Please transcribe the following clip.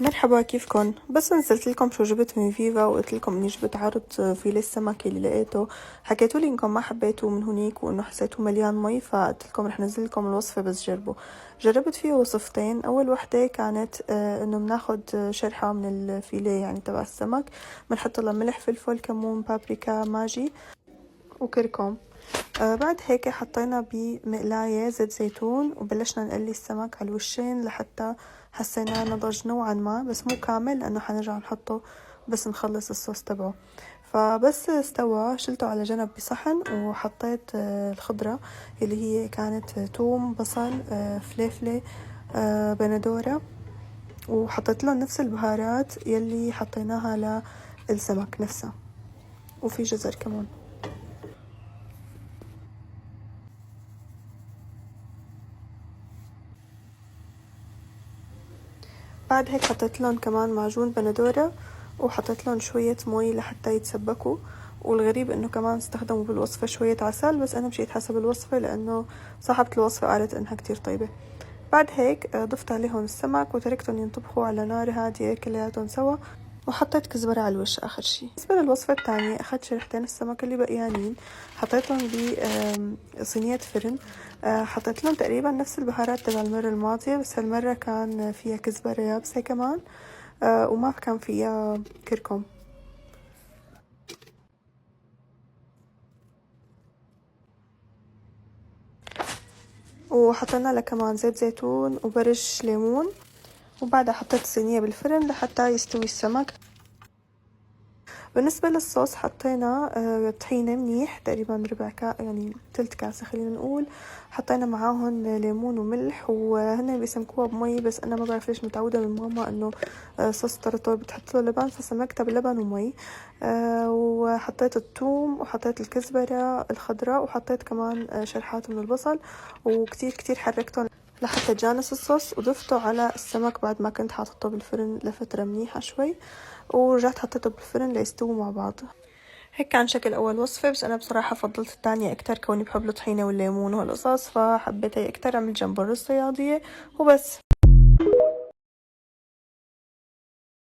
مرحبا، كيفكن؟ بس نزلت لكم شو جبت من فيفا وقلت لكم اني جبت عرض فيليه السمك اللي لقيته. حكيتوا لي انكم ما حبيتوه من هنيك وانه حسيتوه مليان مي، فقلت لكم رح نزل لكم الوصفه بس جربوا. جربت فيه وصفتين. اول وحده كانت انه بناخد شرحه من الفيليه يعني تبع السمك، بنحط له ملح فلفل كمون بابريكا ماجي وكركم. بعد هيك حطينا بمقلاية زيت زيتون وبلشنا نقلي السمك على الوشين لحتى حسيناه نضج نوعا ما، بس مو كامل لأنه حنرجع نحطه بس نخلص الصوص تبعه. فبس استوى شلته على جنب بصحن وحطيت الخضرة اللي هي كانت توم بصل فليفلة بندورة، وحطيت لهم نفس البهارات يلي حطيناها للسمك نفسها، وفي جزر كمان. بعد هيك حطيت لهم كمان معجون بندورة وحطيت لهم شوية مي لحتى يتسبكوا. والغريب انه كمان استخدموا بالوصفة شوية عسل، بس انا مشيت حسب الوصفة لانه صاحبة الوصفة قالت انها كتير طيبة. بعد هيك ضفت عليهم السمك وتركتهم ينطبخوا على نار هادية كلياتهم سوا، وحطيت كزبرة على الوش آخر شي. بالنسبة للوصفة التانية أخدت شريحتين السمك اللي بقيانين حطيتهم بصينية فرن. حطيت لهم تقريبا نفس البهارات تبع المرة الماضية، بس هالمرة كان فيها كزبرة يابسة كمان، وما كان فيها كركم. وحطينا لها كمان زيت زيتون وبرش ليمون. وبعدها حطيت الصينية بالفرن لحتى يستوي السمك. بالنسبة للصوص حطينا طحينة منيح تقريبا ربع يعني تلت كاسة خلينا نقول. حطينا معاهم ليمون وملح، وهن بيسمكوها بمي، بس أنا ما بعرف ليش متعودة من ماما إنه صوص طرطور بتحط له لبن، فسمكتها بلبن ومي. وحطيت الثوم وحطيت الكزبرة الخضراء وحطيت كمان شرحات من البصل، وكتير كتير حركتهم لحتى تجانس الصوص، وضفته على السمك بعد ما كنت حاطته بالفرن لفترة منيحة شوي، ورجعت حطيته بالفرن ليستووا مع بعض. هيك كان شكل أول وصفة، بس أنا بصراحة فضلت الثانية أكتر كوني بحب الطحينة والليمون وهالقصص، فحبيت هي أكتر. عملت جنب الرز صيادية وبس.